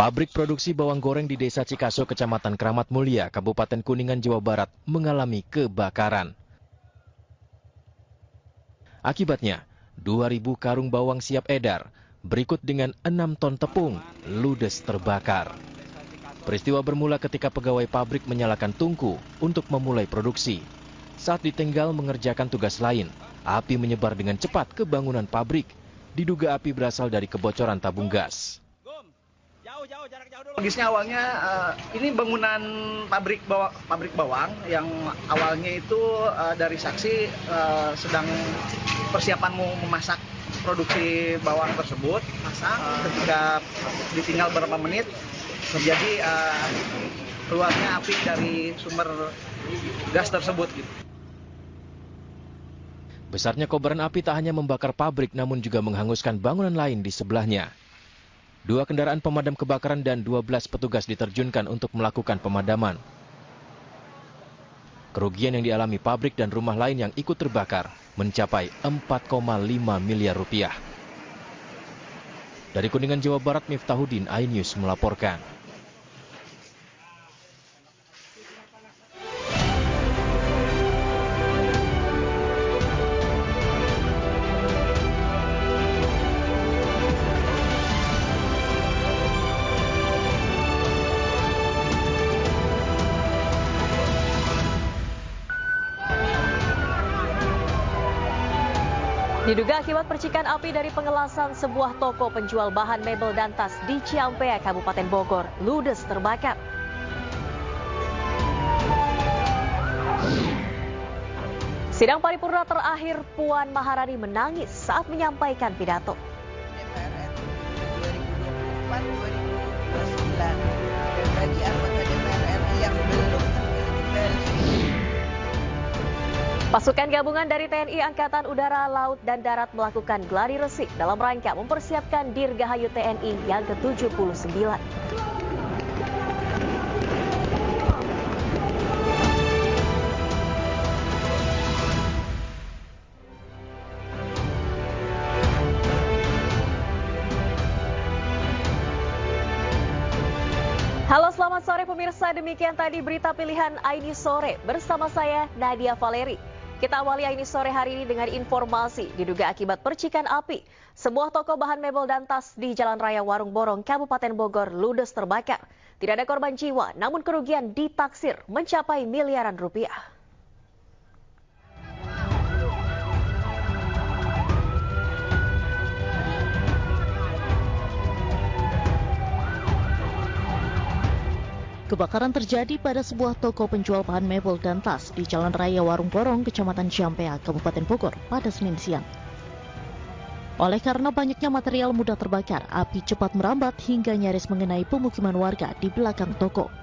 Pabrik produksi bawang goreng di Desa Cikaso, Kecamatan Kramat Mulia, Kabupaten Kuningan, Jawa Barat mengalami kebakaran. Akibatnya, 2.000 karung bawang siap edar, berikut dengan 6 ton tepung, ludes terbakar. Peristiwa bermula ketika pegawai pabrik menyalakan tungku untuk memulai produksi. Saat ditinggal mengerjakan tugas lain, api menyebar dengan cepat ke bangunan pabrik. Diduga api berasal dari kebocoran tabung gas. Logisnya awalnya ini bangunan pabrik bawang yang awalnya itu dari saksi sedang persiapan mau memasak produksi bawang tersebut. Ketika ditinggal beberapa menit terjadi keluarnya api dari sumber gas tersebut. Besarnya kobaran api tak hanya membakar pabrik namun juga menghanguskan bangunan lain di sebelahnya. 2 kendaraan pemadam kebakaran dan 12 petugas diterjunkan untuk melakukan pemadaman. Kerugian yang dialami pabrik dan rumah lain yang ikut terbakar mencapai 4,5 miliar rupiah. Dari Kuningan, Jawa Barat, Miftahudin, iNews melaporkan. Diduga akibat percikan api dari pengelasan sebuah toko penjual bahan mebel dan tas di Ciampea, Kabupaten Bogor, ludes terbakar. Sidang paripurna terakhir, Puan Maharani menangis saat menyampaikan pidato. DPR RI 2024-2029 dan bagi anggota DPR RI yang belum terpilih kembali. Pasukan gabungan dari TNI Angkatan Udara, Laut, dan Darat melakukan gladi resik dalam rangka mempersiapkan Dirgahayu TNI yang ke-79. Halo, selamat sore pemirsa. Demikian tadi berita pilihan iNews Sore bersama saya Nadia Valeri. Kita awali iNews Sore hari ini dengan informasi diduga akibat percikan api. Sebuah toko bahan mebel dan tas di Jalan Raya Warung Borong, Kabupaten Bogor ludes terbakar. Tidak ada korban jiwa, namun kerugian ditaksir mencapai miliaran rupiah. Kebakaran terjadi pada sebuah toko penjual bahan mebel dan tas di Jalan Raya Warung Borong, Kecamatan Ciampea, Kabupaten Bogor pada Senin siang. Oleh karena banyaknya material mudah terbakar, api cepat merambat hingga nyaris mengenai pemukiman warga di belakang toko.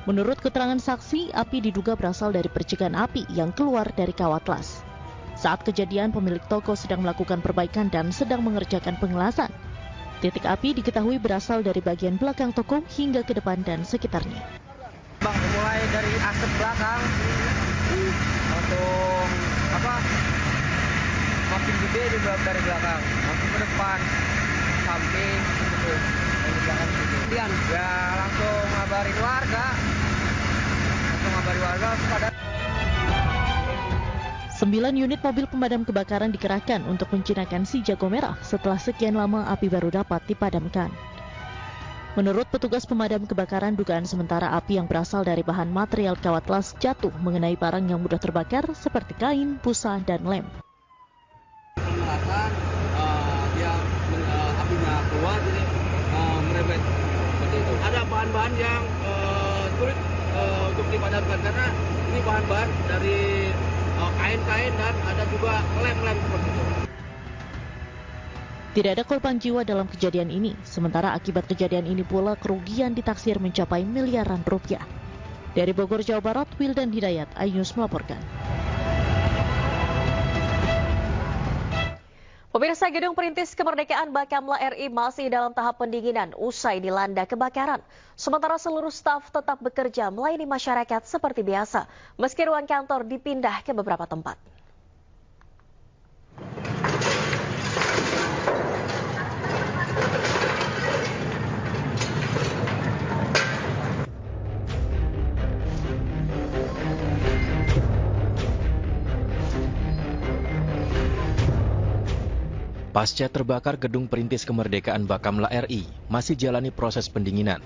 Menurut keterangan saksi, api diduga berasal dari percikan api yang keluar dari kawat las. Saat kejadian, pemilik toko sedang melakukan perbaikan dan sedang mengerjakan pengelasan. Titik api diketahui berasal dari bagian belakang toko hingga ke depan dan sekitarnya. Bang, mulai dari asap belakang, langsung makin gede dari belakang, langsung ke depan, samping, gitu, dari belakang gitu. Kemudian ya langsung ngabarin warga, pada 9 unit mobil pemadam kebakaran dikerahkan untuk menjinakkan si jago merah setelah sekian lama api baru dapat dipadamkan. Menurut petugas pemadam kebakaran, dugaan sementara api yang berasal dari bahan material kawat las jatuh mengenai barang yang mudah terbakar seperti kain, busa, dan lem. Apinya keluar jadi merembet seperti itu. Ada bahan-bahan yang sulit untuk dipadamkan karena ini bahan-bahan dari kain-kain dan ada juga lem-lem seperti itu. Tidak ada korban jiwa dalam kejadian ini, sementara akibat kejadian ini pula kerugian ditaksir mencapai miliaran rupiah. Dari Bogor, Jawa Barat, Wildan Hidayat, iNews melaporkan. Pemirsa, Gedung Perintis Kemerdekaan Bakamla RI masih dalam tahap pendinginan usai dilanda kebakaran. Sementara seluruh staf tetap bekerja melayani masyarakat seperti biasa, meski ruang kantor dipindah ke beberapa tempat. Pasca terbakar gedung perintis kemerdekaan Bakamla RI masih jalani proses pendinginan.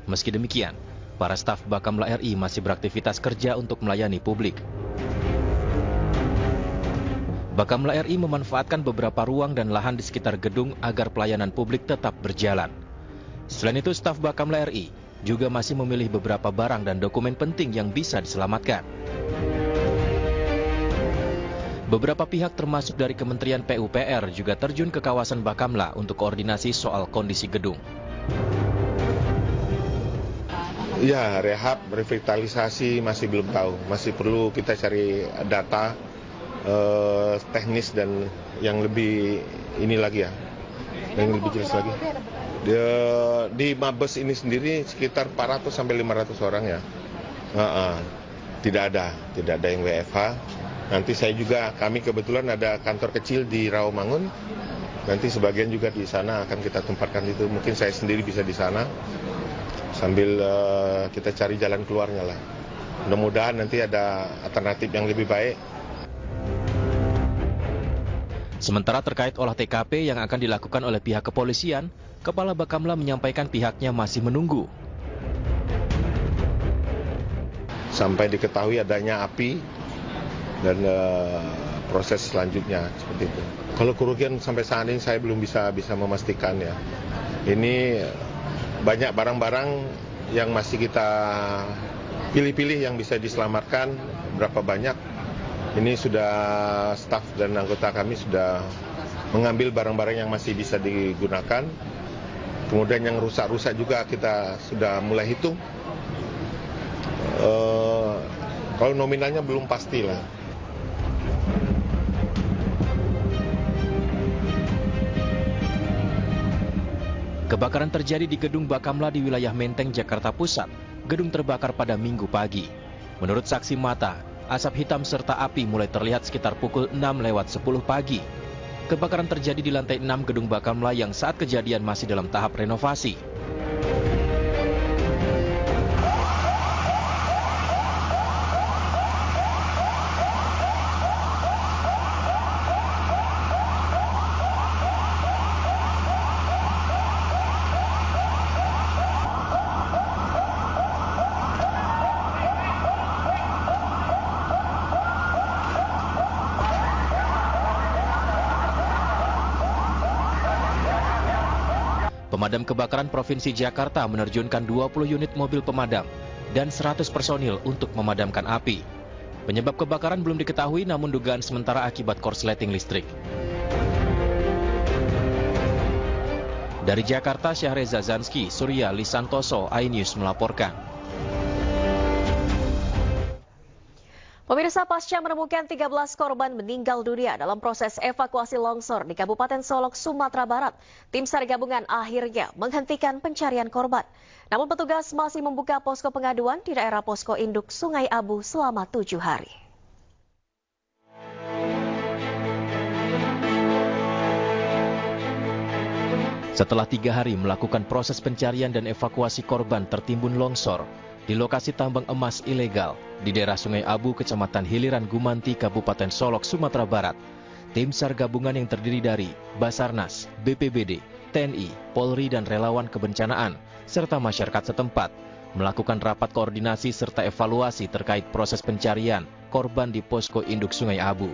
Meski demikian, para staf Bakamla RI masih beraktivitas kerja untuk melayani publik. Bakamla RI memanfaatkan beberapa ruang dan lahan di sekitar gedung agar pelayanan publik tetap berjalan. Selain itu, staf Bakamla RI juga masih memilih beberapa barang dan dokumen penting yang bisa diselamatkan. Beberapa pihak termasuk dari Kementerian PUPR juga terjun ke kawasan Bakamla untuk koordinasi soal kondisi gedung. Ya, rehab, revitalisasi masih belum tahu. Masih perlu kita cari data teknis dan yang lebih ini lagi ya, yang lebih jelas lagi. Di Mabes ini sendiri sekitar 400 sampai 500 orang ya. Tidak ada yang WFH. Nanti kami kebetulan ada kantor kecil di Rawamangun. Nanti sebagian juga di sana akan kita tempatkan itu. Mungkin saya sendiri bisa di sana sambil kita cari jalan keluarnya lah. Mudah-mudahan nanti ada alternatif yang lebih baik. Sementara terkait olah TKP yang akan dilakukan oleh pihak kepolisian, Kepala Bakamla menyampaikan pihaknya masih menunggu. Sampai diketahui adanya api dan proses selanjutnya seperti itu. Kalau kerugian sampai saat ini saya belum bisa memastikan ya. Ini banyak barang-barang yang masih kita pilih-pilih yang bisa diselamatkan, berapa banyak. Ini sudah staf dan anggota kami sudah mengambil barang-barang yang masih bisa digunakan. Kemudian yang rusak-rusak juga kita sudah mulai hitung. Kalau nominalnya belum pasti lah. Kebakaran terjadi di gedung Bakamla di wilayah Menteng, Jakarta Pusat. Gedung terbakar pada Minggu pagi. Menurut saksi mata, asap hitam serta api mulai terlihat sekitar pukul 6:10 pagi. Kebakaran terjadi di lantai 6 gedung Bakamla yang saat kejadian masih dalam tahap renovasi. Pemadam kebakaran Provinsi Jakarta menerjunkan 20 unit mobil pemadam dan 100 personil untuk memadamkan api. Penyebab kebakaran belum diketahui, namun dugaan sementara akibat korsleting listrik. Dari Jakarta, Syahreza Zanski, Surya Lisantoso, iNews melaporkan. Pemirsa, pasca menemukan 13 korban meninggal dunia dalam proses evakuasi longsor di Kabupaten Solok, Sumatera Barat, tim SAR gabungan akhirnya menghentikan pencarian korban. Namun petugas masih membuka posko pengaduan di daerah Posko Induk Sungai Abu selama 7 hari. Setelah 3 hari melakukan proses pencarian dan evakuasi korban tertimbun longsor di lokasi tambang emas ilegal di daerah Sungai Abu, Kecamatan Hiliran Gumanti, Kabupaten Solok, Sumatera Barat, tim SAR gabungan yang terdiri dari Basarnas, BPBD, TNI, Polri, dan relawan kebencanaan, serta masyarakat setempat, melakukan rapat koordinasi serta evaluasi terkait proses pencarian korban di Posko Induk Sungai Abu.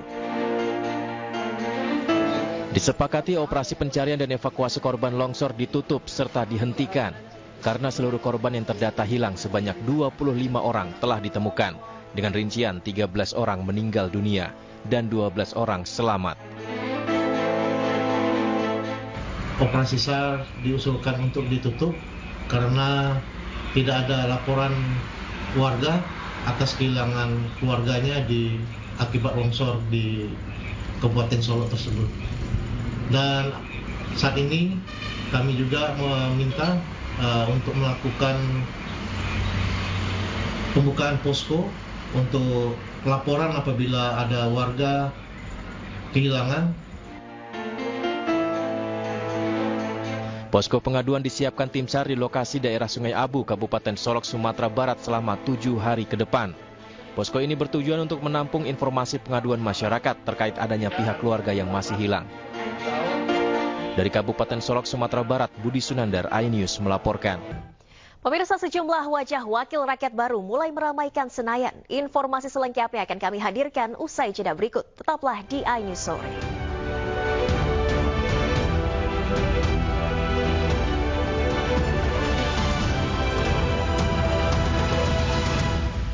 Disepakati operasi pencarian dan evakuasi korban longsor ditutup serta dihentikan karena seluruh korban yang terdata hilang sebanyak 25 orang telah ditemukan, dengan rincian 13 orang meninggal dunia dan 12 orang selamat. Operasi SAR diusulkan untuk ditutup karena tidak ada laporan warga atas kehilangan keluarganya akibat longsor di Kabupaten Solok tersebut. Dan saat ini kami juga meminta untuk melakukan pembukaan posko untuk laporan apabila ada warga kehilangan. Posko pengaduan disiapkan tim SAR di lokasi daerah Sungai Abu, Kabupaten Solok, Sumatera Barat selama 7 hari ke depan. Posko ini bertujuan untuk menampung informasi pengaduan masyarakat terkait adanya pihak keluarga yang masih hilang. Dari Kabupaten Solok, Sumatera Barat, Budi Sunandar, iNews melaporkan. Pemirsa, sejumlah wajah wakil rakyat baru mulai meramaikan Senayan. Informasi selengkapnya akan kami hadirkan usai jeda berikut. Tetaplah di iNews Sore.